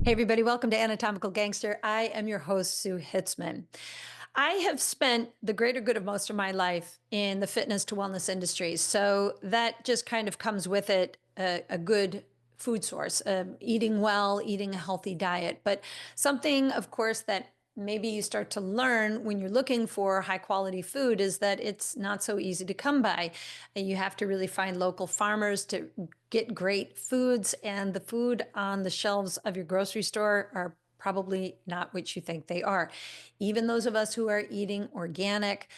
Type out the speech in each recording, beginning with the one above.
Hey, everybody, welcome to Anatomical Gangster. I am your host, Sue Hitzman. I have spent the greater good of most of my life in the fitness to wellness industry. So that just kind of comes with it a good food source, eating well, eating a healthy diet. But something, of course, that maybe you start to learn when you're looking for high quality food is that it's not so easy to come by. You have to really find local farmers to get great foods, and the food on the shelves of your grocery store are probably not what you think they are. Even those of us who are eating organic,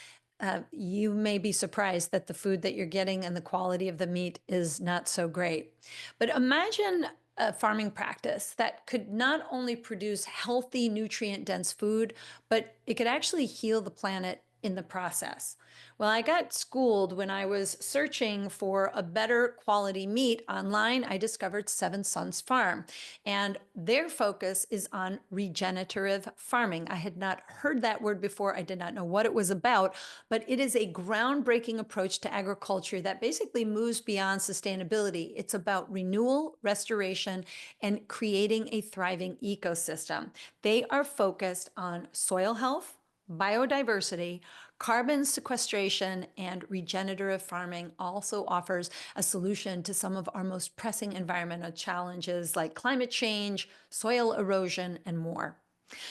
you may be surprised that the food that you're getting and the quality of the meat is not so great. But imagine a farming practice that could not only produce healthy, nutrient dense food, but it could actually heal the planet in the process. Well, I got schooled when I was searching for a better quality meat online. I discovered Seven Sons Farm, and their focus is on regenerative farming. I had not heard that word before. I did not know what it was about, but it is a groundbreaking approach to agriculture that basically moves beyond sustainability. It's about renewal, restoration, and creating a thriving ecosystem. They are focused on soil health, biodiversity, carbon sequestration, and regenerative farming also offers a solution to some of our most pressing environmental challenges like climate change, soil erosion, and more.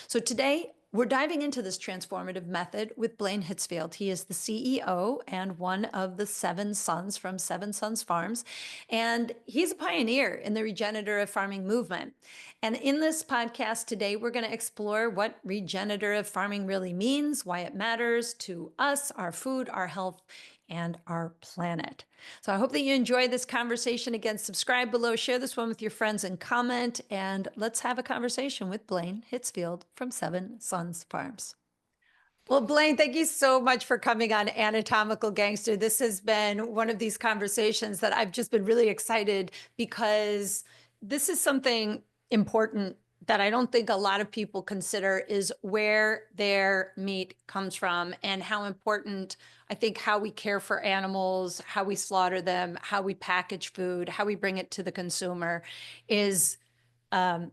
So today, we're diving into this transformative method with Blaine Hitzfield. He is the CEO and one of the seven sons from Seven Sons Farms, and he's a pioneer in the regenerative farming movement. And in this podcast today, we're going to explore what regenerative farming really means, why it matters to us, our food, our health, and our planet. So I hope that you enjoyed this conversation. Again, subscribe below, share this one with your friends, and comment. And let's have a conversation with Blaine Hitzfield from Seven Sons Farms. Well, Blaine, thank you so much for coming on Anatomical Gangster. This has been one of these conversations that I've just been really excited because this is something important that I don't think a lot of people consider is where their meat comes from and how important I think how we care for animals, how we slaughter them, how we package food, how we bring it to the consumer is a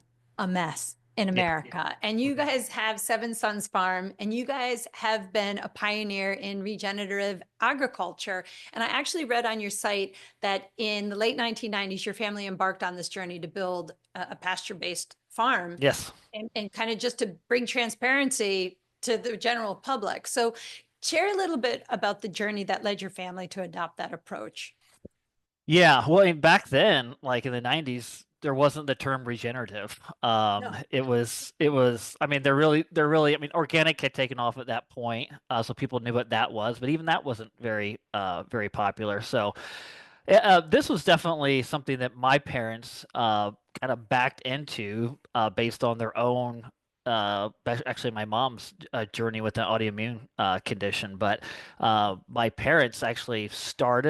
mess in Yeah. America. And you guys have Seven Sons Farm, and you guys have been a pioneer in regenerative agriculture. And I actually read on your site that in the late 1990s, your family embarked on this journey to build a pasture-based farm Yes. and kind of just to bring transparency to the general public. So share a little bit about the journey that led your family to adopt that approach. Yeah. Well, back then, like in the 90s, there wasn't the term regenerative. No. I mean, I mean, organic had taken off at that point, so people knew what that was, but even that wasn't very popular. So, this was definitely something that my parents kind of backed into based on their own. Actually, my mom's journey with an autoimmune condition, but my parents actually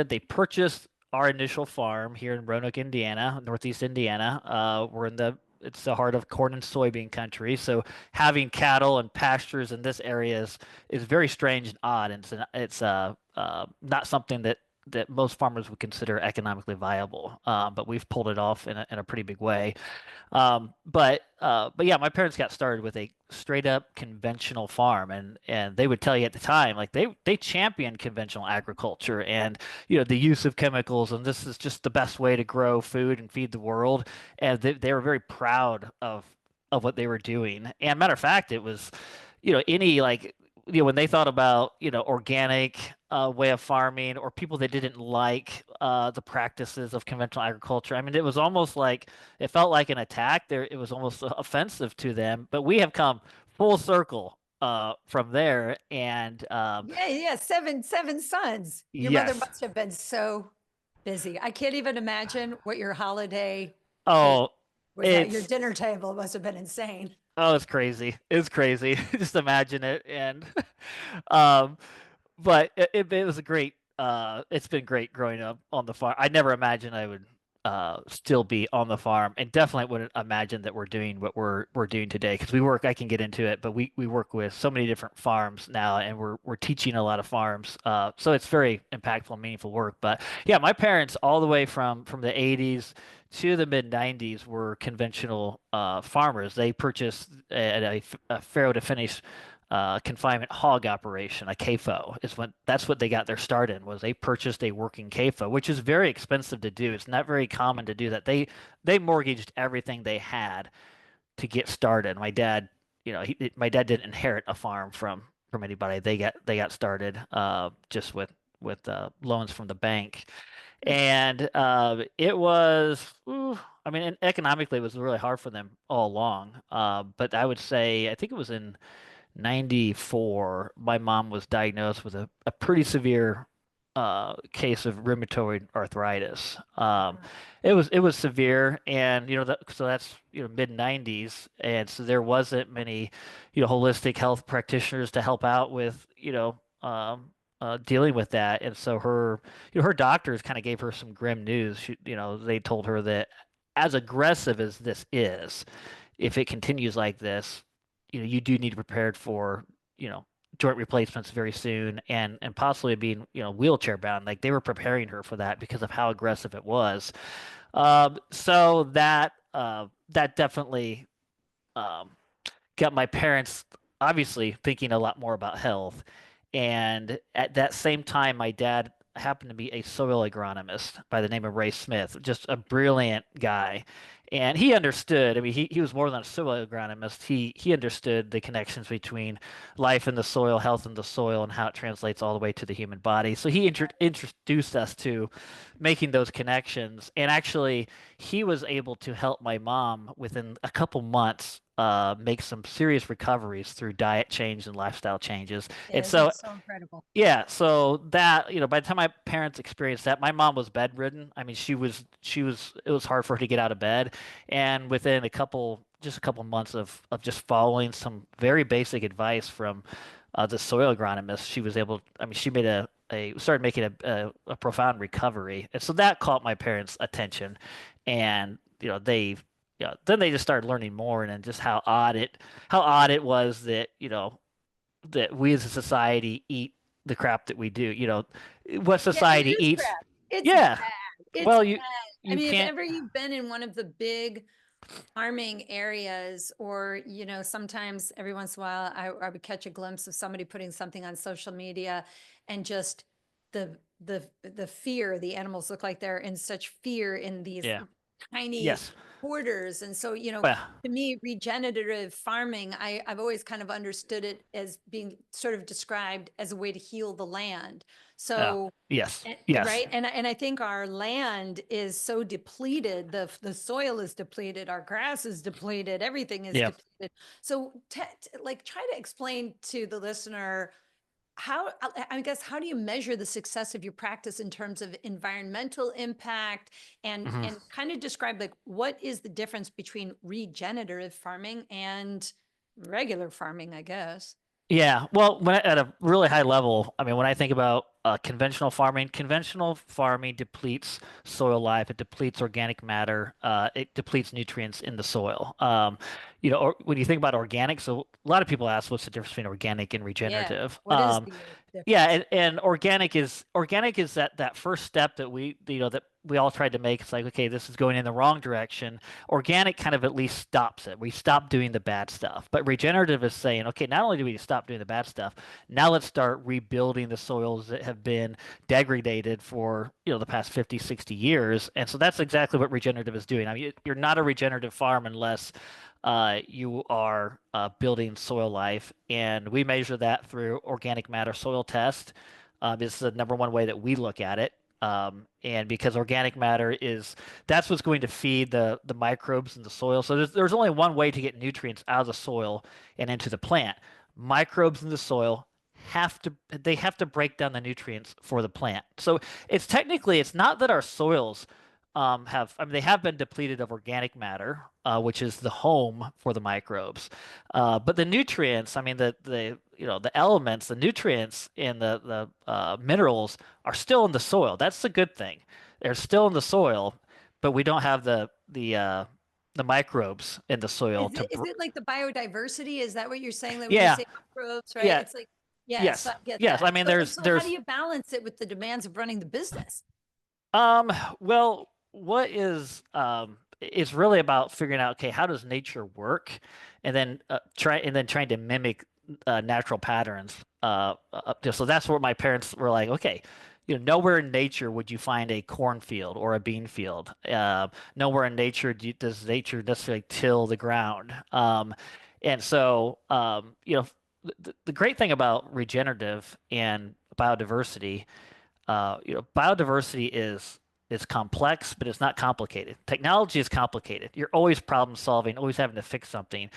they purchased our initial farm here in Roanoke, Indiana, Northeast Indiana. It's the heart of corn and soybean country. So having cattle and pastures in this area is very strange and odd, and it's not something that most farmers would consider economically viable. But we've pulled it off in a pretty big way. But yeah, my parents got started with a straight up conventional farm, and they would tell you at the time, like they championed conventional agriculture and the use of chemicals, and this is just the best way to grow food and feed the world, and they were very proud of what they were doing. And matter of fact, it was any like when they thought about organic way of farming or people that didn't like the practices of conventional agriculture. I mean, it was almost like it felt like an attack. There, it was almost offensive to them. But we have come full circle from there, and Yeah, seven sons. Your mother yes. must have been so busy. I can't even imagine what your holiday ate Oh, was at your it's dinner table. It must have been insane. it's crazy. It's crazy. Just imagine it, and um, but it was a great. It's been great growing up on the farm. I never imagined I would still be on the farm, and definitely wouldn't imagine that we're doing what we're doing today because we work. I can get into it, but we work with so many different farms now, and we're teaching a lot of farms. So it's very impactful and meaningful work. But yeah, my parents all the way from the 80s to the mid 90s were conventional farmers. They purchased a farrow to finish confinement hog operation, a CAFO, is when that's what they got their start in, was they purchased a working CAFO, which is very expensive to do. It's not very common to do that. They mortgaged everything they had to get started. My dad, my dad didn't inherit a farm from anybody. They got started just with loans from the bank. And it was, I mean, and economically, it was really hard for them all along. But I would say, I think it was in 94, my mom was diagnosed with a pretty severe case of rheumatoid arthritis. It was severe, and so that's mid 90s, and so there wasn't many holistic health practitioners to help out with dealing with that, and so her doctors kind of gave her some grim news. They told her that as aggressive as this is, if it continues like this, you do need to be prepared for, joint replacements very soon and possibly being, wheelchair bound. Like they were preparing her for that because of how aggressive it was. So that definitely um, got my parents obviously thinking a lot more about health. And at that same time, my dad happened to be a soil agronomist by the name of Ray Smith, just a brilliant guy. And he understood, I mean, he was more than a soil agronomist. He understood the connections between life in the soil, health in the soil, and how it translates all the way to the human body. So he introduced us to making those connections. And actually, he was able to help my mom within a couple months make some serious recoveries through diet change and lifestyle changes. And Isn't so, it so incredible? yeah, so that, by the time my parents experienced that, my mom was bedridden. I mean, it was hard for her to get out of bed. And within just a couple months of just following some very basic advice from the soil agronomist, she was able, I mean, she made started making a profound recovery. And so that caught my parents' attention. And, then they just started learning more and then just how odd it was that, that we as a society eat the crap that we do. What Yeah, it society is eats. crap. It's Yeah. bad. It's Well, bad. I you mean, if can't. ever you've been in one of the big farming areas, or, sometimes every once in a while, I would catch a glimpse of somebody putting something on social media, and just the fear, the animals look like they're in such fear in these Yeah. tiny Yes. quarters. And so, Well. to me, regenerative farming, I've always kind of understood it as being sort of described as a way to heal the land. So, Yes. Yes. right. And I think our land is so depleted. The soil is depleted. Our grass is depleted. Everything is Yeah. depleted. So like try to explain to the listener how, I guess, how do you measure the success of your practice in terms of environmental impact, Mhm. and kind of describe like what is the difference between regenerative farming and regular farming, I guess. Yeah, well, at a really high level, I mean, when I think about conventional farming depletes soil life, it depletes organic matter, it depletes nutrients in the soil. Or when you think about organic, so a lot of people ask, what's the difference between organic and Yeah. regenerative? What is the Yeah, difference? and organic is that first step that we all tried to make. It's like, okay, this is going in the wrong direction. Organic kind of at least stops it. We stop doing the bad stuff. But regenerative is saying, okay, not only do we stop doing the bad stuff, now let's start rebuilding the soils that have been degraded for, the past 50, 60 years. And so that's exactly what regenerative is doing. I mean, you're not a regenerative farm unless you are building soil life, and we measure that through organic matter soil test. This is the number one way that we look at it. And because organic matter that's what's going to feed the microbes in the soil. So there's only one way to get nutrients out of the soil and into the plant. Microbes in the soil they have to break down the nutrients for the plant. So it's not that our soils I mean, they have been depleted of organic matter, which is the home for the microbes. But the nutrients, I mean, the elements, the nutrients and the minerals are still in the soil. That's the good thing. They're still in the soil but we don't have the microbes in the soil to. Is it like the biodiversity? Is that what you're saying? Like when you Yeah, say microbes, right? yeah, It's like, yes, yes, I get yes. I that. mean, So how do there's you balance it with the demands of running the business? well, what is it's really about figuring out, okay, how does nature work, and then trying to mimic natural patterns. So that's where my parents were like, okay, nowhere in nature would you find a cornfield or a bean field. Nowhere in nature does nature necessarily till the ground. And so, the great thing about regenerative and biodiversity, biodiversity is complex, but it's not complicated. Technology is complicated. You're always problem solving, always having to fix something.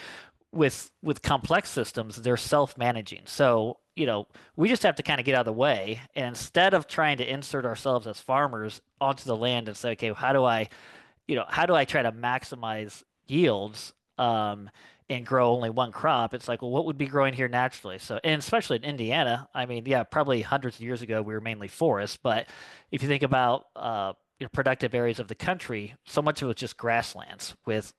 With complex systems, they're self-managing. So, we just have to kind of get out of the way. And instead of trying to insert ourselves as farmers onto the land and say, okay, how do I try to maximize yields and grow only one crop? It's like, well, what would be growing here naturally? So, and especially in Indiana, I mean, yeah, probably hundreds of years ago, we were mainly forests. But if you think about productive areas of the country, so much of it was just grasslands with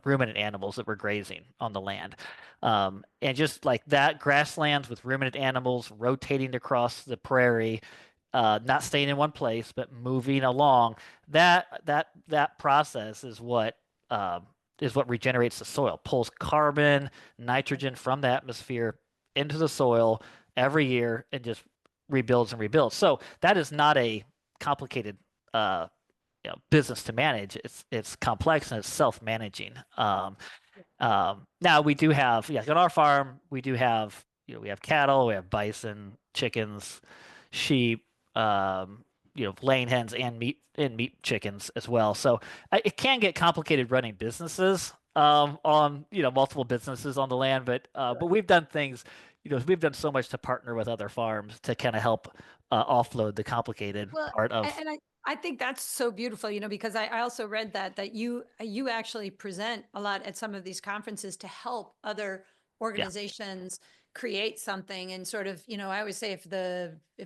ruminant animals that were grazing on the land. And just like that, grasslands with ruminant animals rotating across the prairie, not staying in one place, but moving along. That process is what regenerates the soil, pulls carbon, nitrogen from the atmosphere into the soil every year, and just rebuilds and rebuilds. So that is not a complicated business to manage. It's complex and it's self-managing. Now we do have, yeah, on our farm, we do have, we have cattle, we have bison, chickens, sheep, laying hens and meat chickens as well. So it can get complicated running businesses, on, multiple businesses on the land, but we've done things, we've done so much to partner with other farms to kind of help offload the complicated Well, part of. and I think that's so beautiful, because I also read that you actually present a lot at some of these conferences to help other Yeah. organizations create something and sort of, I always say if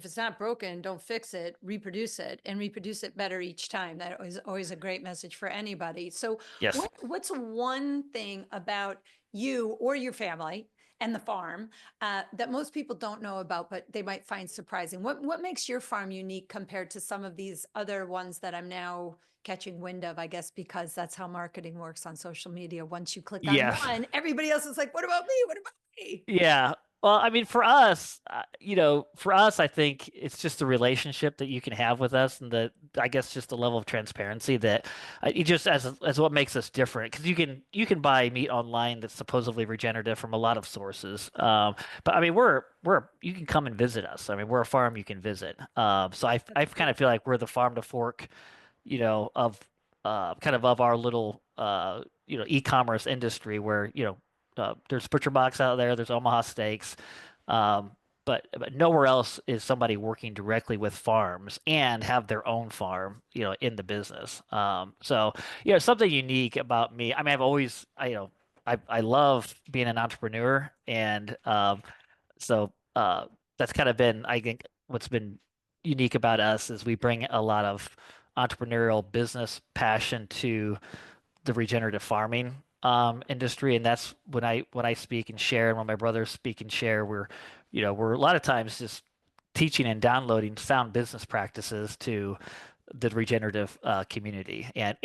it's not broken, don't fix it, reproduce it and reproduce it better each time. That is always a great message for anybody. So Yes. what's one thing about you or your family and the farm that most people don't know about, but they might find surprising? What makes your farm unique compared to some of these other ones that I'm now catching wind of? I guess because that's how marketing works on social media. Once you click on Yes. one, everybody else is like, "What about me? What about me?" Yeah. Well, I mean, for us, I think it's just the relationship that you can have with us, and I guess, just the level of transparency that it just as what makes us different. Because you can buy meat online that's supposedly regenerative from a lot of sources. But I mean, you can come and visit us. I mean, we're a farm you can visit. So I That's kind cool. of feel like we're the farm to fork, of kind of our little e-commerce industry where, there's Butcher Box out there, there's Omaha Steaks, um, but nowhere else is somebody working directly with farms and have their own farm, in the business. So, something unique about me. I mean, I love being an entrepreneur, and so that's kind of been, I think, what's been unique about us is we bring a lot of entrepreneurial business passion to the regenerative farming industry, and that's when I speak and share, and when my brothers speak and share, we're a lot of times just teaching and downloading sound business practices to the regenerative community, and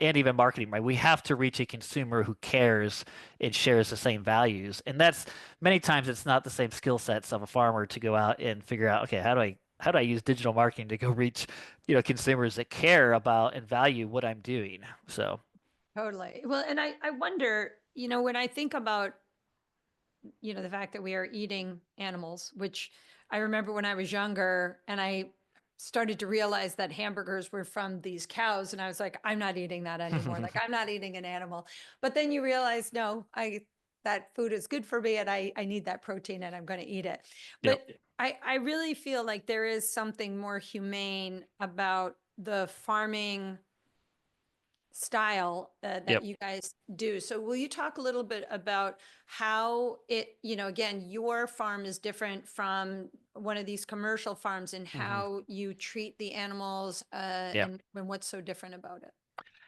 even marketing. Right, we have to reach a consumer who cares and shares the same values, and that's many times it's not the same skill sets of a farmer to go out and figure out, okay, how do I use digital marketing to go reach consumers that care about and value what I'm doing. So. Totally. Well, and I wonder, when I think about, the fact that we are eating animals, which I remember when I was younger and I started to realize that hamburgers were from these cows. And I was like, I'm not eating that anymore. Like, I'm not eating an animal. But then you realize, no, that food is good for me and I need that protein and I'm going to eat it. Yep. But I really feel like there is something more humane about the farming style that Yep. you guys do. So will you talk a little bit about how it, again, your farm is different from one of these commercial farms and Hmm. how you treat the animals Yep. and what's so different about it?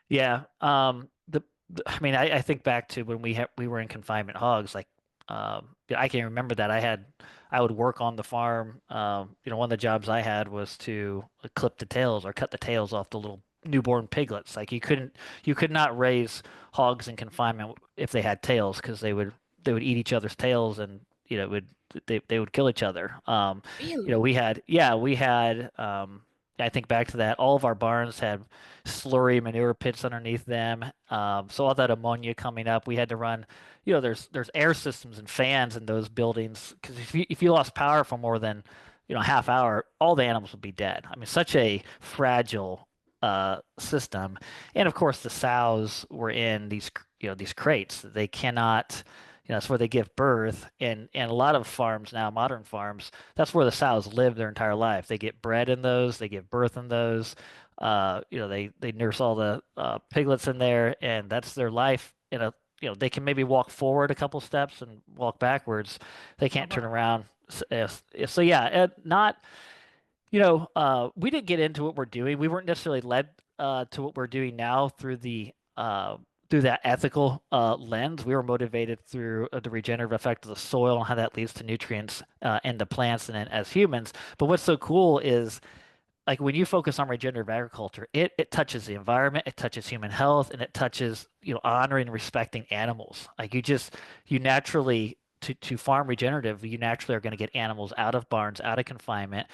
Yeah. I mean, I think back to when we were in confinement hogs. Like, yeah, I can remember that I would work on the farm. One of the jobs I had was to clip the tails or cut the tails off the little newborn piglets. Like you could not raise hogs in confinement if they had tails because they would eat each other's tails and it would they would kill each other. Really? We had. I think back to that. All of our barns had slurry manure pits underneath them. So all that ammonia coming up, we had to run. There's air systems and fans in those buildings because if you lost power for more than half hour, all the animals would be dead. I mean, such a fragile system. And of course, the sows were in these crates. They cannot. That's where they give birth, and a lot of farms now, modern farms, that's where the sows live their entire life. They get bred in those, they give birth in those. They nurse all the piglets in there, and that's their life. They can maybe walk forward a couple steps and walk backwards. They Oh, can't turn wow. around. So yeah, not we didn't get into what we're doing. We weren't necessarily led to what we're doing now through that ethical lens. We were motivated through the regenerative effect of the soil and how that leads to nutrients in the plants and then as humans. But what's so cool is like when you focus on regenerative agriculture, it touches the environment, it touches human health, and it touches honoring and respecting animals. Like you naturally to farm regenerative, you naturally are going to get animals out of barns, out of confinement,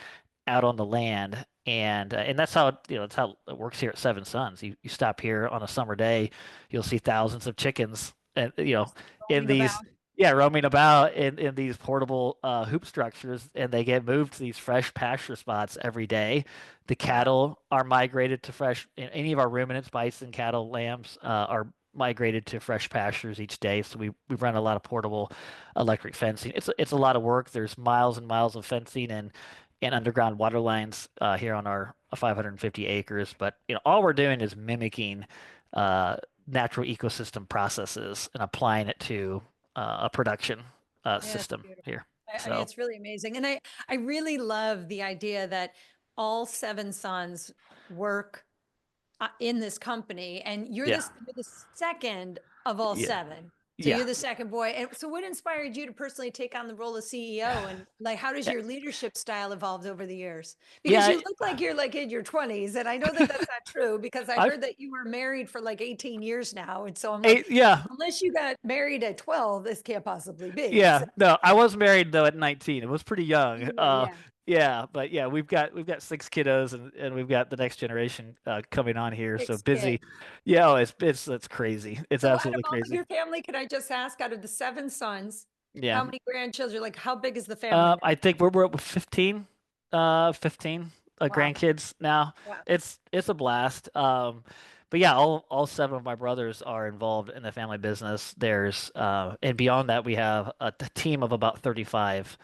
out on the land, and that's how that's how it works here at Seven Sons. You stop here on a summer day, you'll see thousands of chickens, and Just in roaming about. these roaming about in these portable hoop structures, and they get moved to these fresh pasture spots every day. The Wow. cattle are migrated to fresh. Any of our ruminants, bison, cattle, lambs, are migrated to fresh pastures each day. So we run a lot of portable electric fencing. It's a lot of work. There's miles and miles of fencing and underground water lines here on our 550 acres. But all we're doing is mimicking uh, natural ecosystem processes and applying it to a production Yeah, it's system beautiful. here. So It's really amazing. And I really love the idea that all seven sons work in this company, and yeah, you're the second of all yeah, seven. So yeah. you're the second boy. And so what inspired you to personally take on the role of CEO? And like, how does your leadership style evolved over the years? Because Yeah, you look like you're like in your 20s. And I know that that's not true because I I've heard that you were married for like 18 years now. And so I'm like, yeah, unless you got married at 12, this can't possibly be. So yeah. No, I was married though at 19. It was pretty young. you were, yeah. Yeah, but yeah, we've got six kiddos and we've got the next generation coming on here. So 6 kids. busy. Yeah, oh, it's crazy. It's So out of absolutely all of crazy. your family, can I just ask, out of the seven sons, Yeah. how many grandchildren? Like, how big is the family now? I think we're up with 15 Wow. grandkids now. Wow. It's a blast. But yeah, all seven of my brothers are involved in the family business. There's and beyond that, we have a team of about 35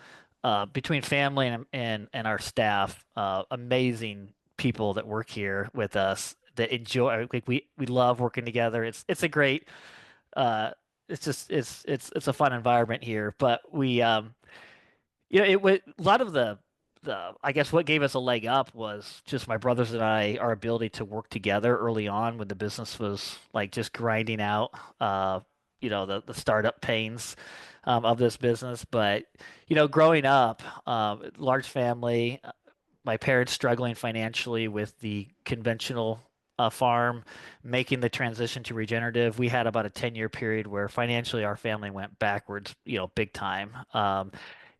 between family and our staff. Amazing people that work here with us that enjoy. Like we love working together. It's a great. Uh, it's just it's a fun environment here. But we it was a lot of the I guess what gave us a leg up was just my brothers and I, our ability to work together early on when the business was like just grinding out the startup pains of this business. But growing up, large family, my parents struggling financially with the conventional farm, making the transition to regenerative. We had about a 10-year period where financially our family went backwards, big time.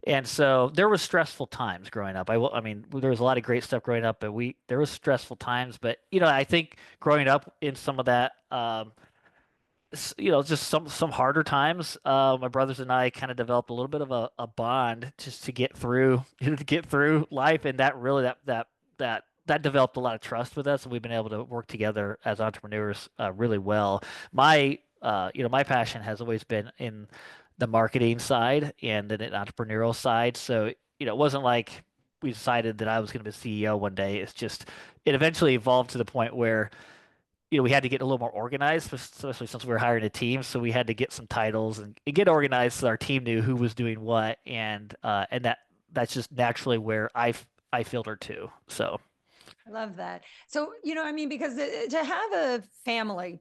And so there was stressful times growing up. I mean, there was a lot of great stuff growing up, but there was stressful times. But I think growing up in some of that, just some harder times. My brothers and I kind of developed a little bit of a bond just to get through, to get through life, and that really that developed a lot of trust with us, and we've been able to work together as entrepreneurs really well. My passion has always been in the marketing side and then an entrepreneurial side. So it wasn't like we decided that I was going to be CEO one day. It's just it eventually evolved to the point where we had to get a little more organized, especially since we were hiring a team. So we had to get some titles and get organized so our team knew who was doing what, and that's just naturally where I filter to. So I love that. So, I mean, because to have a family,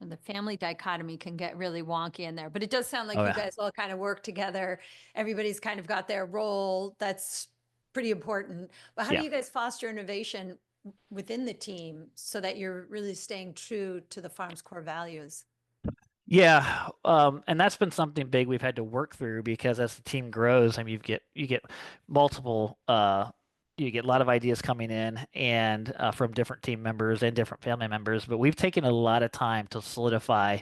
and the family dichotomy can get really wonky in there, but it does sound like oh you yeah, guys all kind of work together. Everybody's kind of got their role. That's pretty important. But how do yeah. you guys foster innovation within the team so that you're really staying true to the farm's core values? Yeah, and that's been something big we've had to work through because as the team grows, I mean, you get multiple, you get a lot of ideas coming in and from different team members and different family members. But we've taken a lot of time to solidify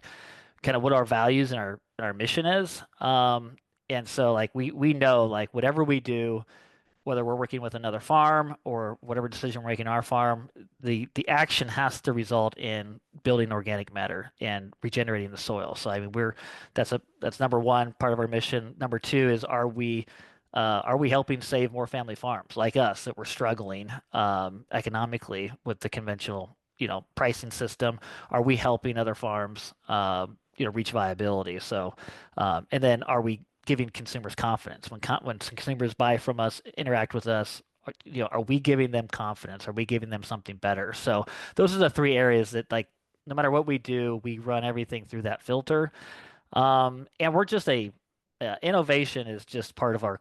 kind of what our values and our mission is. And so like we know like whatever we do, whether we're working with another farm or whatever decision we're making on our farm, the action has to result in building organic matter and regenerating the soil. So I mean, that's number one part of our mission. Number two is are we helping save more family farms like us that were struggling economically with the conventional pricing system? Are we helping other farms reach viability? So and then are we giving consumers confidence when consumers buy from us, interact with us? Are we giving them confidence? Are we giving them something better? So those are the three areas that like no matter what we do, we run everything through that filter. And we're just a innovation is just part of our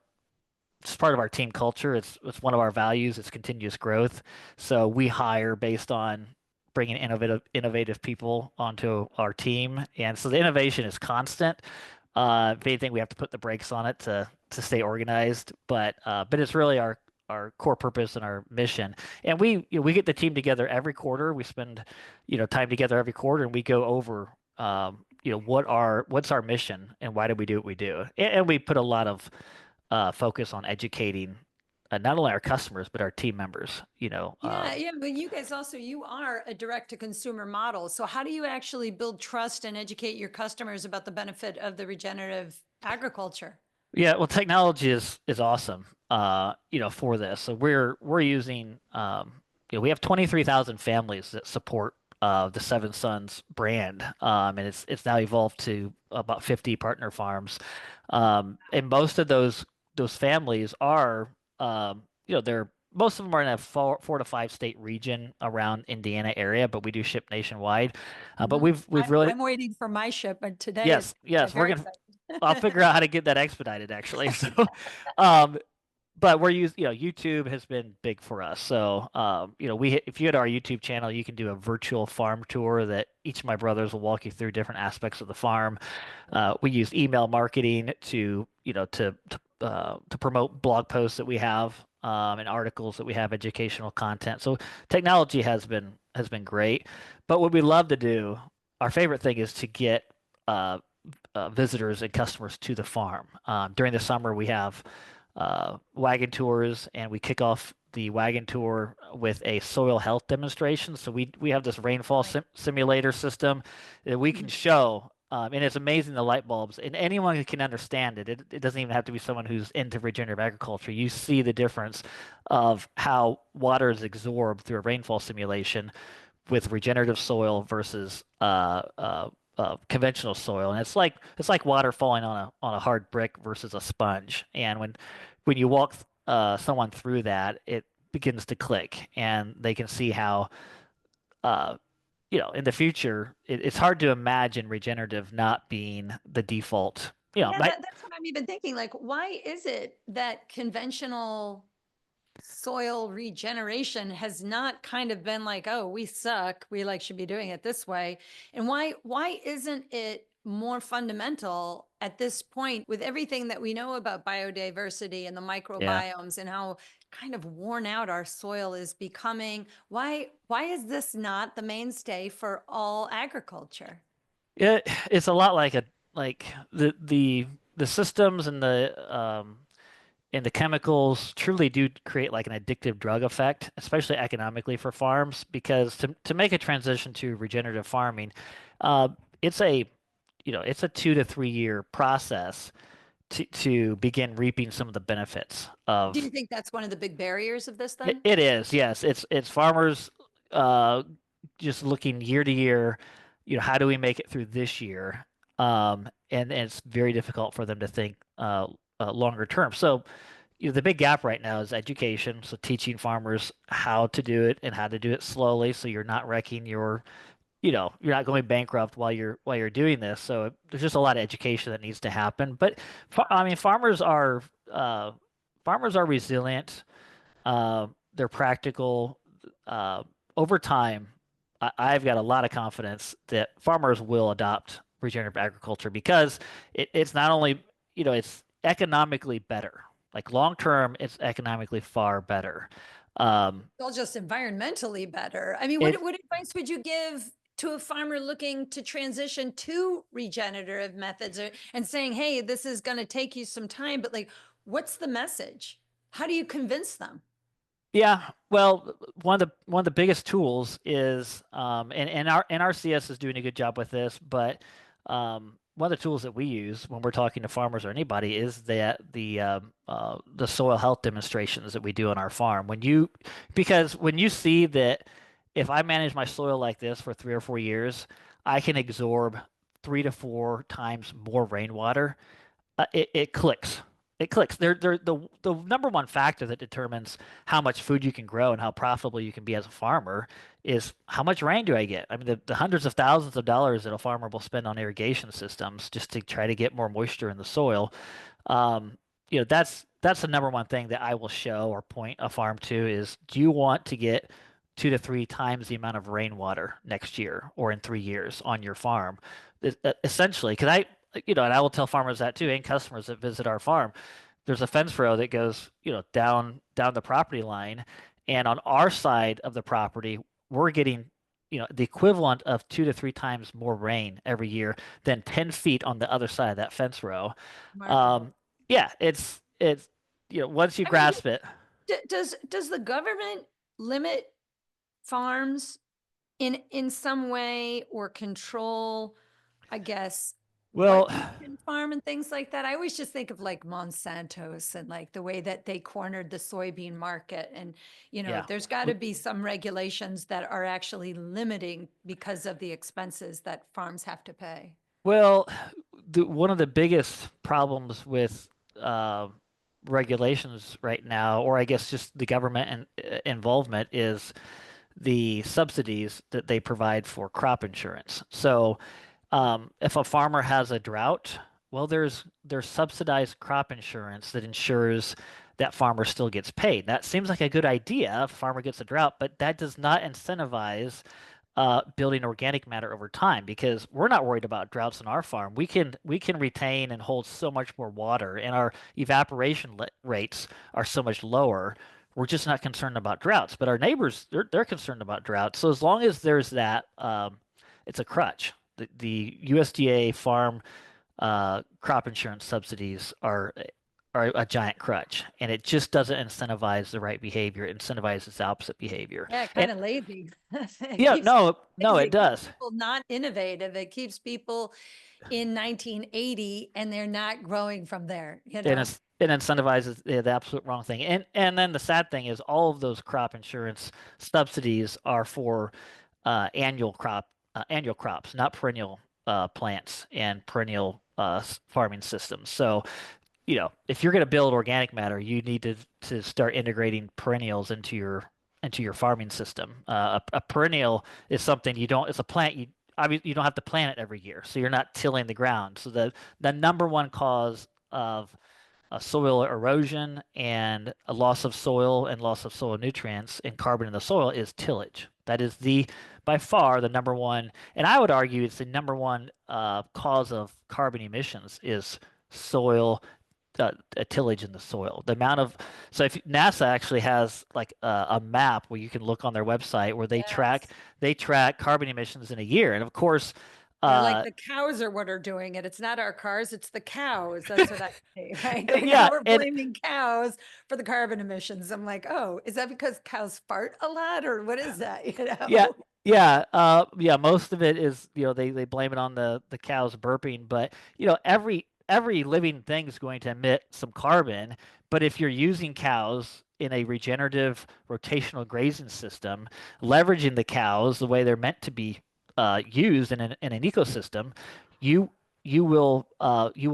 it's part of our team culture. It's one of our values. It's continuous growth. So we hire based on bringing innovative people onto our team, and so the innovation is constant. If anything, we have to put the brakes on it to stay organized, but it's really our core purpose and our mission. And we get the team together every quarter. We spend time together every quarter, and we go over what's our mission and why do we do what we do. And we put a lot of focus on educating not only our customers but our team members. Yeah, yeah, but you guys also, you are a direct to consumer model. So how do you actually build trust and educate your customers about the benefit of the regenerative agriculture? Yeah, well, technology is awesome. For this, so we're using we have 23,000 families that support the Seven Sons brand, and it's now evolved to about 50 partner farms, and most of those families are they're most of them are in a four to five state region around Indiana area, but we do ship nationwide. But Mhm. we've really I'm waiting for my shipment today. It's yes we're very gonna exciting. I'll figure out how to get that expedited actually. So, um, but we're using, YouTube has been big for us. So, if you go to our YouTube channel, you can do a virtual farm tour that each of my brothers will walk you through different aspects of the farm. We use email marketing to promote blog posts that we have, and articles that we have, educational content. So technology has been great. But what we love to do, our favorite thing is to get uh, visitors and customers to the farm. During the summer, we have wagon tours, and we kick off the wagon tour with a soil health demonstration. So we have this rainfall Right. simulator system that we can Mhm. show. And it's amazing the light bulbs, and anyone who can understand it. It doesn't even have to be someone who's into regenerative agriculture. You see the difference of how water is absorbed through a rainfall simulation with regenerative soil versus conventional soil, and it's like water falling on a hard brick versus a sponge. And when you walk someone through that, it begins to click, and they can see how uh, in the future it's hard to imagine regenerative not being the default. Yeah, My that's what I'm even thinking. Like, why is it that conventional soil regeneration has not kind of been like, oh, we suck, we like should be doing it this way? And why isn't it more fundamental at this point with everything that we know about biodiversity and the yeah. microbiomes and how kind of worn out our soil is becoming? Why is this not the mainstay for all agriculture? It's a lot like the systems and the chemicals truly do create like an addictive drug effect, especially economically for farms, because to make a transition to regenerative farming, uh, it's a 2 to 3 year process to begin reaping some of the benefits Do you of think that's one of the big barriers of this it. then? It is, yes, it's farmers uh, just looking year to year, how do we make it through this year? And it's very difficult for them to think longer term. So, the big gap right now is education. So teaching farmers how to do it and how to do it slowly, so you're not wrecking you're not going bankrupt while you're doing this. So there's just a lot of education that needs to happen. But I mean, uh, farmers are resilient. They're practical. Uh, Over time, I've got a lot of confidence that farmers will adopt regenerative agriculture because it's not only, it's economically better. Like long term, it's economically far better. Um, Well, just environmentally better. I mean, it what advice would you give to a farmer looking to transition to regenerative methods and saying, hey, this is going to take you some time, but like, what's the message? How do you convince them? Yeah, well, one of the biggest tools is, and our CS is doing a good job with this, but one of the tools that we use when we're talking to farmers or anybody is that the soil health demonstrations that we do on our farm. Because when you see that if I manage my soil like this for 3 or 4 years, I can absorb 3 to 4 times more rainwater. It clicks. It clicks. The number one factor that determines how much food you can grow and how profitable you can be as a farmer is how much rain do I get? I mean, the hundreds of thousands of dollars that a farmer will spend on irrigation systems just to try to get more moisture in the soil. Um, that's the number one thing that I will show or point a farm to is, do you want to get 2 to 3 times the amount of rainwater next year or in 3 years on your farm? Essentially, because and I will tell farmers that too, and customers that visit our farm. There's a fence row that goes, down the property line, and on our side of the property, we're getting, the equivalent of 2 to 3 times more rain every year than 10 feet on the other side of that fence row. Remarkable. Um, yeah, it's once you I mean, grasp it. does the government limit farms in some way or control, I guess, Well, what you can farm and things like that? I always just think of like Monsanto's and like the way that they cornered the soybean market. And, yeah. there's got to be some regulations that are actually limiting because of the expenses that farms have to pay. Well, one of the biggest problems with uh, regulations right now, or I guess just the government involvement, is the subsidies that they provide for crop insurance. So, if a farmer has a drought, well, there's subsidized crop insurance that ensures that farmer still gets paid. That seems like a good idea if a farmer gets a drought, but that does not incentivize building organic matter over time because we're not worried about droughts on our farm. We can retain and hold so much more water, and our evaporation rates are so much lower. We're just not concerned about droughts, but our neighbors they're concerned about droughts. So as long as there's that, it's a crutch. The USDA farm crop insurance subsidies are a giant crutch, and it just doesn't incentivize the right behavior. It incentivizes the opposite behavior. Yeah, And kind of lazy. It yeah, keeps no, no, lazy. it It keeps does. people not innovative. It keeps people in 1980 and they're not growing from there, And it incentivizes the absolute wrong thing. And then the sad thing is all of those crop insurance subsidies are for annual crops, not perennial plants and perennial farming systems. So, if you're going to build organic matter, you need to start integrating perennials into your farming system. A perennial is something you don't. It's a plant you. I mean, you don't have to plant it every year, so you're not tilling the ground. So the number one cause of soil erosion and a loss of soil and loss of soil nutrients and carbon in the soil is tillage. That is by far the number one, and I would argue it's the number one cause of carbon emissions is soil tillage in the soil. The amount of so if NASA actually has like a map where you can look on their website where Yes. they track carbon emissions in a year, and of course, They're like uh, the cows are what are doing it. It's not our cars, it's the cows. That's what I say, right? yeah, Now we're and blaming cows for the carbon emissions. I'm like, oh, is that because cows fart a lot or what is that? yeah, yeah. Most of it is, they blame it on the cows burping, but every living thing is going to emit some carbon. But if you're using cows in a regenerative rotational grazing system, leveraging the cows the way they're meant to be used in an ecosystem, you you will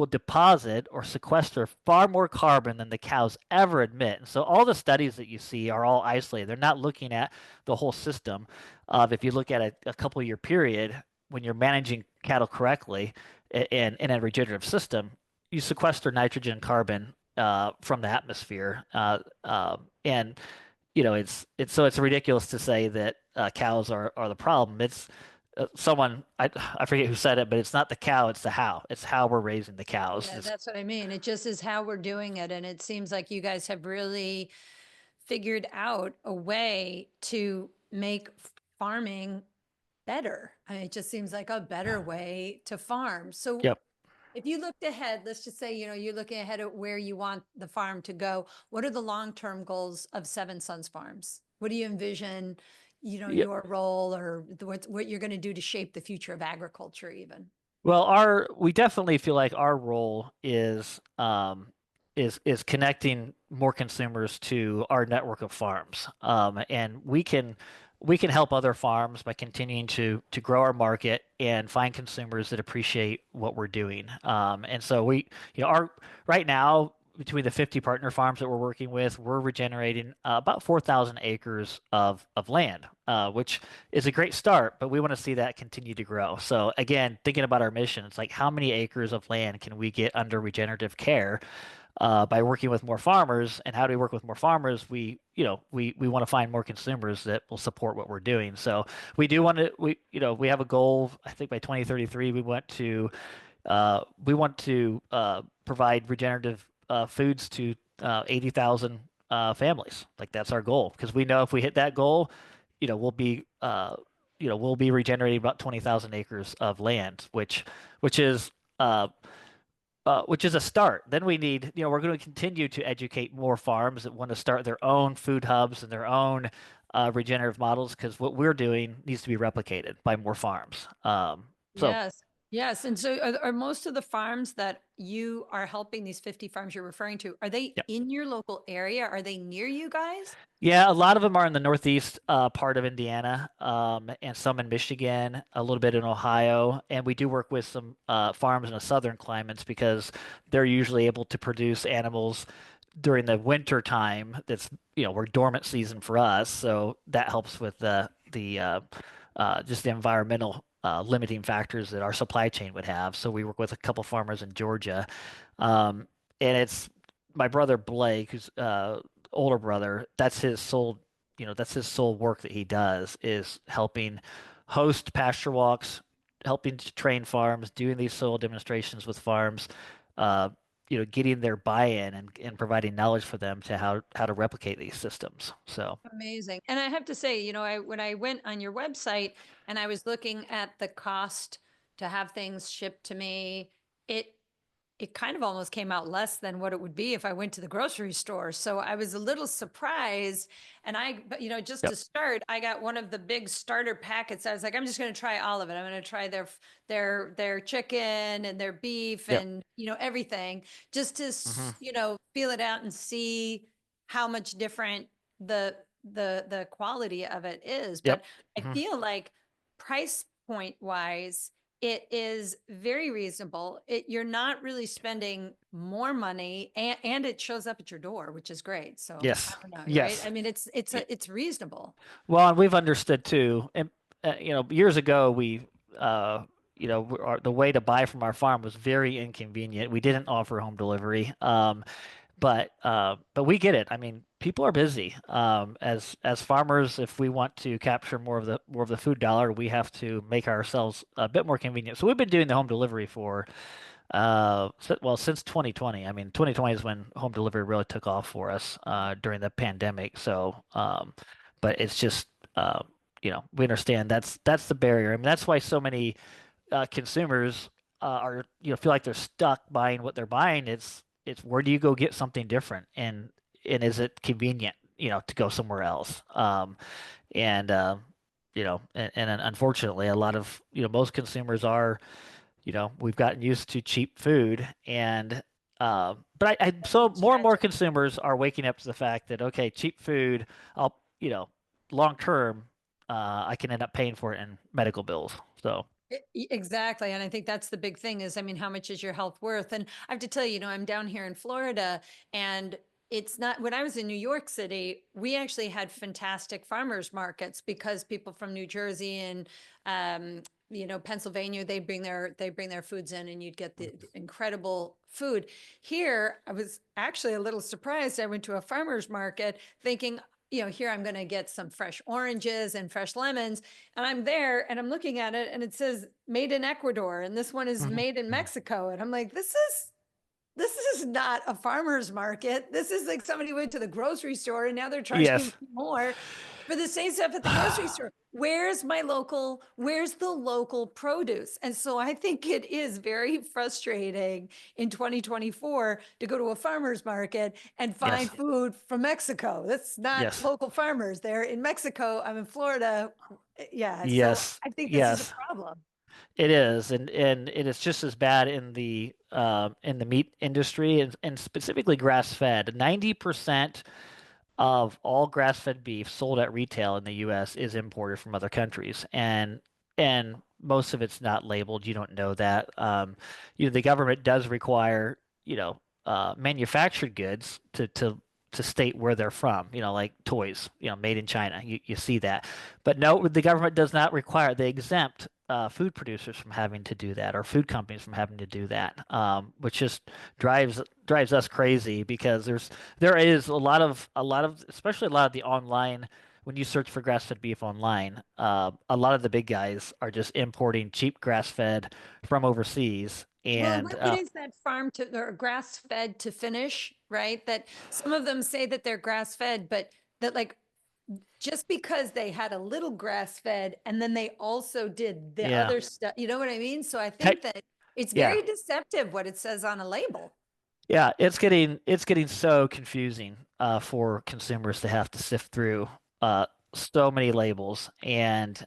deposit or sequester far more carbon than the cows ever admit. And so all the studies that you see are all isolated. They're not looking at the whole system. If you look at a couple year period, when you're managing cattle correctly in a regenerative system, you sequester nitrogen and carbon from the atmosphere. And it's so it's ridiculous to say that cows are the problem. It's someone I forget who said it, but it's not the cow, it's the how. It's how we're raising the cows. Yeah, that's what I mean. It just is how we're doing it. And it seems like you guys have really figured out a way to make farming better. I mean, it just seems like a better way to farm. So Yep. if you looked ahead, let's just say, you're looking ahead at where you want the farm to go. What are the long-term goals of Seven Sons Farms? What do you envision, Yep. your role or what you're going to do to shape the future of agriculture even? Well, our we definitely feel like our role is connecting more consumers to our network of farms. And we can help other farms by continuing to grow our market and find consumers that appreciate what we're doing. And so our right now between the 50 partner farms that we're working with, we're regenerating about 4,000 acres of land, which is a great start, but we want to see that continue to grow. So again, thinking about our mission, it's like how many acres of land can we get under regenerative care by working with more farmers? And how do we work with more farmers? We want to find more consumers that will support what we're doing. So we do want to we have a goal. I think by 2033 we want to provide regenerative foods to 80,000 families. Like that's our goal because we know if we hit that goal, you know, we'll be uh, we'll be regenerating about 20,000 acres of land, uh, which is a start. Then we need, we're going to continue to educate more farms that want to start their own food hubs and their own regenerative models because what we're doing needs to be replicated by more farms. So Yes. Yes. And so are most of the farms that you are helping, these 50 farms you're referring to, are they yeah. in your local area? Are they near you guys? Yeah, a lot of them are in the northeast part of Indiana, and some in Michigan, a little bit in Ohio, and we do work with some farms in the southern climates because they're usually able to produce animals during the winter time. That's we're dormant season for us, so that helps with the just the environmental limiting factors that our supply chain would have. So we work with a couple farmers in Georgia, um, and it's my brother Blake, who's older brother. That's his sole work that he does is helping host pasture walks, helping to train farms, doing these soil demonstrations with farms. Uh, getting their buy-in and providing knowledge for them to how to replicate these systems. So, Amazing. And I have to say, when I went on your website and I was looking at the cost to have things shipped to me, it it kind of almost came out less than what it would be if I went to the grocery store. So I was a little surprised. And but just to yep. start, I got one of the big starter packets. I was like, I'm just going to try all of it. I'm going to try their chicken and their beef Yep. and everything, just to Hmm. feel it out and see how much different the quality of it is. But Yep. I Hmm. feel like price point wise, it is very reasonable. You're not really spending more money, and it shows up at your door, which is gret. So I Yes. don't know, right? Yes. I mean, it's reasonable. Well, and we've understood too, and years ago the way to buy from our farm was very inconvenient. We didn't offer home delivery, but we get it. I mean, people are busy. As farmers, if we want to capture more of the food dollar, we have to make ourselves a bit more convenient. So we've been doing the home delivery for since 2020. I mean, 2020 is when home delivery really took off for us during the pandemic. But it's just we understand that's the barrier. I mean, that's why so many consumers are feel like they're stuck buying what they're buying. It's where do you go get something different, and is it convenient, to go somewhere else? And and unfortunately, a lot of most consumers are we've gotten used to cheap food, and But so It's more and more tragic. consumers are waking up to the fact that, okay, cheap food, I'll, long term, I can end up paying for it in medical bills. So Exactly. And I think that's the big thing is, I mean, how much is your health worth? And I have to tell you, I'm down here in Florida and it's not, when I was in New York City, we actually had fantastic farmers markets because people from New Jersey and, Pennsylvania, they bring their foods in and you'd get the incredible food. Here, I was actually a little surprised. I went to a farmer's market thinking, here I'm going to get some fresh oranges and fresh lemons. And I'm there and I'm looking at it and it says made in Ecuador and this one is Mhm. made in Mhm. Mexico. And I'm like, this is not a farmer's market. This is like somebody went to the grocery store and now they're charging Yes. more for the same stuff at the grocery store. Where's the local produce? And so I think it is very frustrating in 2024 to go to a farmer's market and find Yes. food from Mexico. That's not Yes. local farmers. They're in Mexico. I'm in Florida. Yeah. So Yes. I think this is a Yes. problem. It is, and it is just as bad in the meat industry and specifically grass fed. 90% of all grass-fed beef sold at retail in the US is imported from other countries, and most of it's not labeled. You don't know that. The government does require, manufactured goods to state where they're from, like toys, made in China. You see that. But no, the government does not require, they exempt food producers from having to do that or food companies from having to do that, which just drives us crazy because there is a lot of especially a lot of the online when you search for grass-fed beef online, a lot of the big guys are just importing cheap grass-fed from overseas Well, and what is that farm to or grass fed to finish, right? That some of them say that they're grass fed, but that like just because they had a little grass fed and then they also did the yeah, other stuff, you know what I mean? So I tech, think that it's yeah, very deceptive what it says on a label. yeah. It's getting so confusing for consumers to have to sift through so many labels and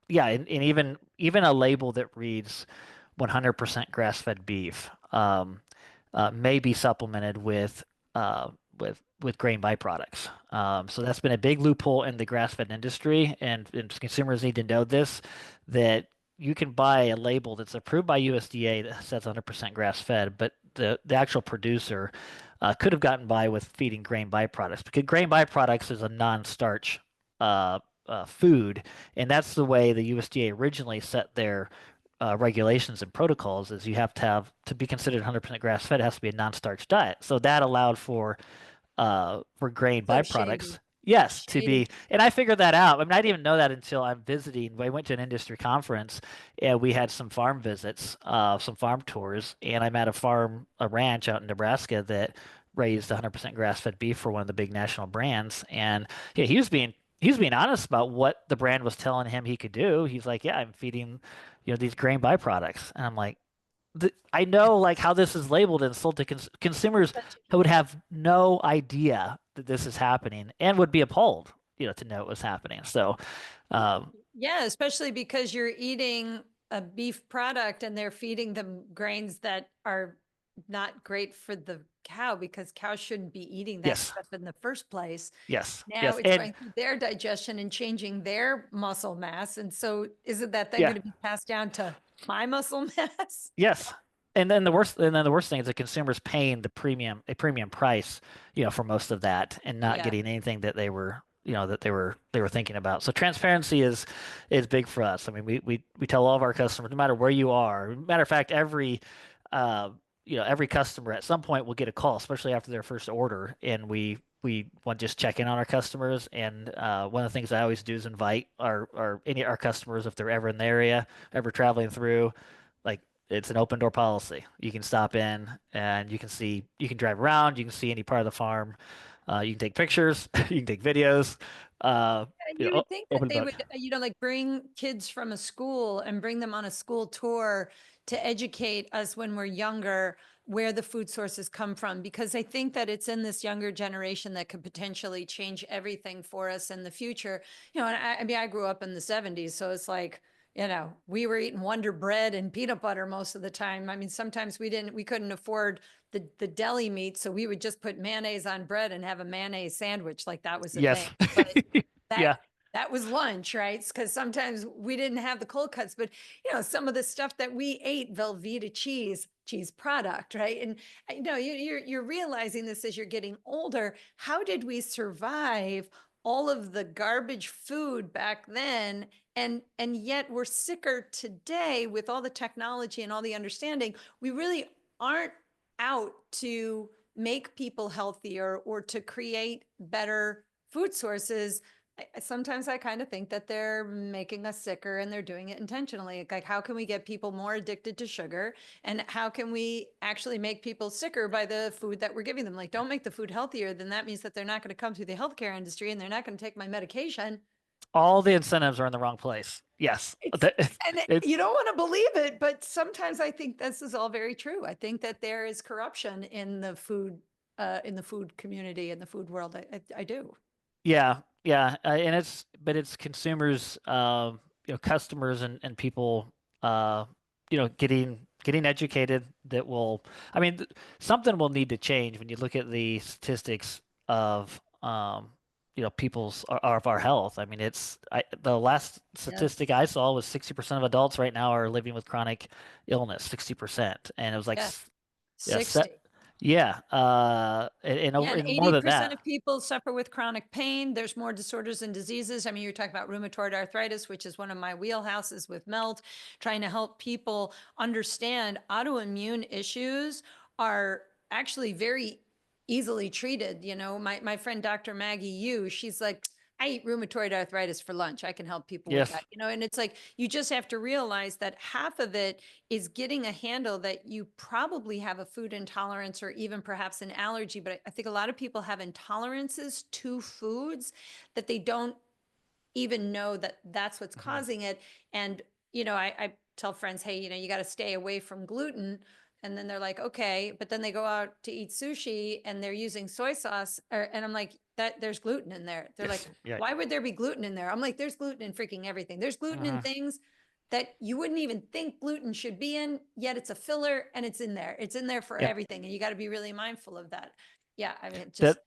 yeah, and even a label that reads 100% grass-fed beef may be supplemented with grain byproducts. So that's been a big loophole in the grass-fed industry, and consumers need to know this, that you can buy a label that's approved by USDA that says 100% grass-fed, but the actual producer could have gotten by with feeding grain byproducts because grain byproducts is a non-starch food, and that's the way the USDA originally set their regulations and protocols is you have to be considered 100% grass fed, it has to be a non-starch diet. So that allowed for grain So byproducts. shady, Yes, to shady. be, and I figured that out. I mean, I didn't even know that until I'm visiting. I went to an industry conference, and we had some farm visits, some farm tours, and I'm at a ranch out in Nebraska that raised 100% grass-fed beef for one of the big national brands, and yeah, he was being honest about what the brand was telling him he could do. He's like, "Yeah, I'm feeding, these grain byproducts," and I'm like, I know like how this is labeled and sold to consumers Such who would have no idea that this is happening and would be appalled, to know it was happening. So, um, Yeah, especially because you're eating a beef product and they're feeding them grains that are not great for the cow because cows shouldn't be eating that yes, stuff in the first place. yes, Now yes, it's and going through their digestion and changing their muscle mass. And so isn't that then yeah, going to be passed down to my muscle mass? yes. And then the worst thing is the consumers paying a premium price, for most of that and not Yeah. getting anything that they were thinking about. So transparency is big for us. I mean, we tell all of our customers, no matter where you are. Matter of fact, uh, every customer at some point will get a call, especially after their first order, and we want to just check in on our customers. And one of the things I always do is invite our customers if they're ever in the area, ever traveling through, like it's an open door policy. You can stop in and you can drive around, you can see any part of the farm, you can take pictures, you can take videos, uh, You would think that open they book. would, like bring kids from a school and bring them on a school tour to educate us when we're younger where the food sources come from, because I think that it's in this younger generation that could potentially change everything for us in the future. And I mean, I grew up in the 70s, so it's like, we were eating Wonder Bread and peanut butter most of the time. I mean, sometimes we couldn't afford the deli meat, so we would just put mayonnaise on bread and have a mayonnaise sandwich like that was a thing. Yes. But that Yeah. that was lunch, right? Because sometimes we didn't have the cold cuts, but some of the stuff that we ate, Velveeta cheese product, right? And you're realizing this as you're getting older. How did we survive all of the garbage food back then? And yet we're sicker today with all the technology and all the understanding. We really aren't out to make people healthier or to create better food sources. Sometimes I kind of think that they're making us sicker and they're doing it intentionally. Like, how can we get people more addicted to sugar? And how can we actually make people sicker by the food that we're giving them? Like, don't make the food healthier. Then that means that they're not going to come through the healthcare industry and they're not going to take my medication. All the incentives are in the wrong place. Yes. It's and It's you don't want to believe it, but sometimes I think this is all very true. I think that there is corruption in the food community, in the food world. I do. Yeah, yeah, and it's consumers, customers and people, getting educated that will. I mean, something will need to change when you look at the statistics of, people's of our health. I mean, the last statistic Yes. I saw was 60% of adults right now are living with chronic illness, 60%, and it was like, Yeah. yeah, 60. yeah, and Yeah, over and and more than 80% that. of people suffer with chronic pain. There's more disorders and diseases. I mean, you're talking about rheumatoid arthritis, which is one of my wheelhouses with Melt, trying to help people understand autoimmune issues are actually very easily treated. My friend Dr. Maggie Yu, she's like, I eat rheumatoid arthritis for lunch. I can help people with Yes. that. And it's like you just have to realize that half of it is getting a handle that you probably have a food intolerance or even perhaps an allergy. But I think a lot of people have intolerances to foods that they don't even know that that's what's Mhm. causing it. And, I tell friends, hey, you got to stay away from gluten. And then they're like, okay. But then they go out to eat sushi and they're using soy sauce. And I'm like, that there's gluten in there. They're like, Yes. Yeah. why would there be gluten in there? I'm like, there's gluten in freaking everything. There's gluten in Mhm. things that you wouldn't even think gluten should be in, yet it's a filler and it's in there. It's in there for Yep. everything. And you got to be really mindful of that. Yeah. I mean, just, That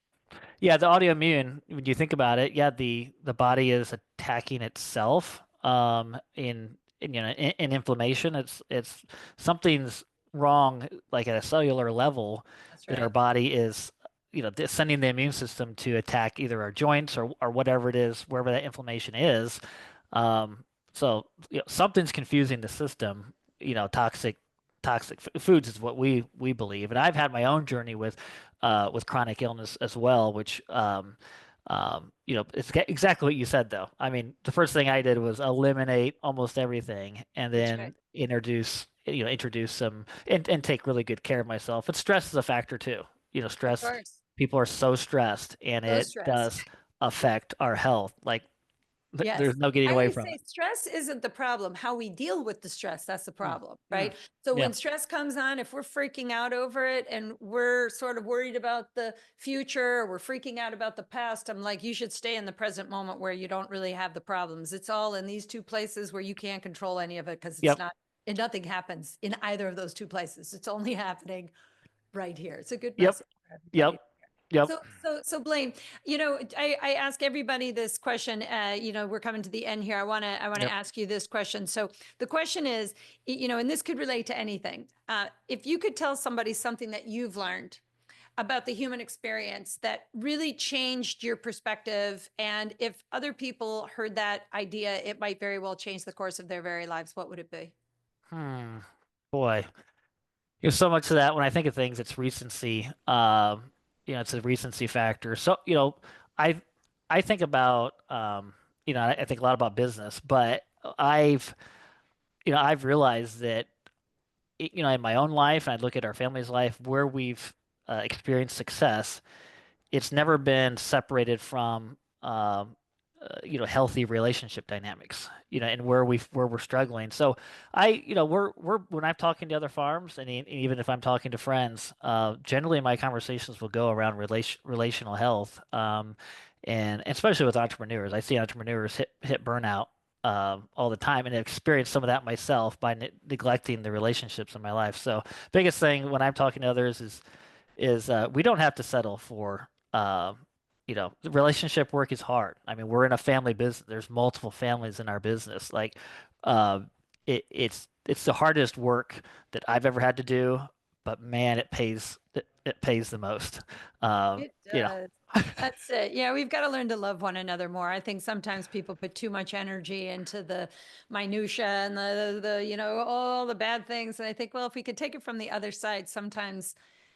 Yeah, the autoimmune, when you think about it, yeah, the body is attacking itself in inflammation. It's something's wrong like at a cellular level that's that our right. body is sending the immune system to attack either our joints or whatever it is, wherever that inflammation is. So something's confusing the system. Foods is what we believe, and I've had my own journey with chronic illness as well, which it's exactly what you said though. I mean, the first thing I did was eliminate almost everything, and That's right. then introduce some and take really good care of myself. But stress is a factor too. Of Stress. course. People are so stressed, and So it stressed. does affect our health. Like there's Yes. no getting I away always from say it. stress isn't the problem. How we deal with the stress, that's the Mm, problem, mm, right? So yeah. when stress comes on, if we're freaking out over it and we're sort of worried about the future, or we're freaking out about the past, I'm like, you should stay in the present moment where you don't really have the problems. It's all in these two places where you can't control any of it because it's Yep. not, and nothing happens in either of those two places. It's only happening right here. It's a good Yep. message for Yep. everybody. Yep. So Blaine, I ask everybody this question. We're coming to the end here. I want to Yep. ask you this question. So the question is, and this could relate to anything. If you could tell somebody something that you've learned about the human experience that really changed your perspective, and if other people heard that idea, it might very well change the course of their very lives. What would it be? Hmm. Boy. There's so much of that when I think of things, it's recency. It's a recency factor. So, I I think about I think a lot about business, but I've realized that in my own life, and I look at our family's life where we've experienced success, it's never been separated from healthy relationship dynamics, and where we're struggling. So we're when I'm talking to other farms, and even if I'm talking to friends, generally my conversations will go around relational health, and especially with entrepreneurs. I see entrepreneurs hit burnout all the time, and I experienced some of that myself by neglecting the relationships in my life. So, biggest thing when I'm talking to others is we don't have to settle for the relationship work is hard. I mean, we're in a family business. There's multiple families in our business. Like, uh, it's the hardest work that I've ever had to do, but man, it pays the most. Um, It you know, does. That's it. Yeah, we've got to learn to love one another more. I think sometimes people put too much energy into the minutia and all the bad things. And I think, well, if we could take it from the other side, sometimes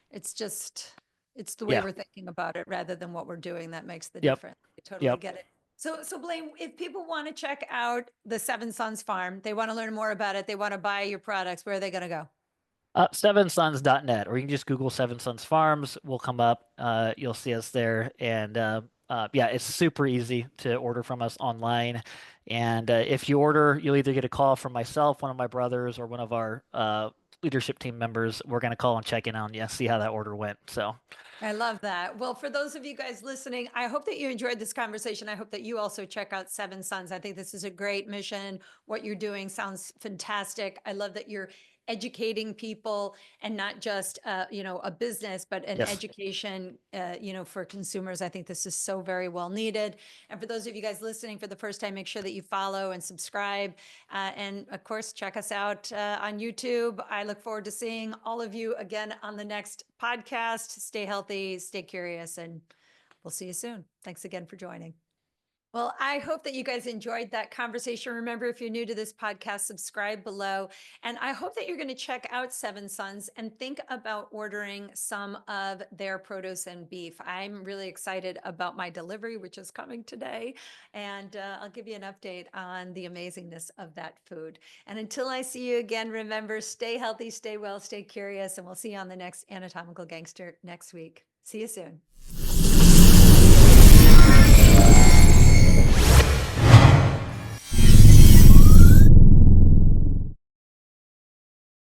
it's just it's the way yeah, we're thinking about it rather than what we're doing that makes the yep, difference. I totally yep. get it. So Blaine, if people want to check out the Seven Sons Farm, they want to learn more about it, they want to buy your products, where are they going to go? Sevensons.net, or you can just Google Seven Sons Farms. We'll come up. You'll see us there. And yeah, it's super easy to order from us online. And if you order, you'll either get a call from myself, one of my brothers, or one of our leadership team members. We're going to call and check in on you, see how that order went. So, I love that. Well, for those of you guys listening, I hope that you enjoyed this conversation. I hope that you also check out Seven Sons. I think this is a great mission. What you're doing sounds fantastic. I love that you're educating people and not just a business, but an yes. education for consumers. I think this is so very well needed. And for those of you guys listening for the first time, make sure that you follow and subscribe. And of course, check us out on YouTube. I look forward to seeing all of you again on the next podcast. Stay healthy, stay curious, and we'll see you soon. Thanks again for joining. Well, I hope that you guys enjoyed that conversation. Remember, if you're new to this podcast, subscribe below. And I hope that you're going to check out Seven Sons and think about ordering some of their produce and beef. I'm really excited about my delivery, which is coming today. And I'll give you an update on the amazingness of that food. And until I see you again, remember, stay healthy, stay well, stay curious, and we'll see you on the next Anatomical Gangster next week. See you soon.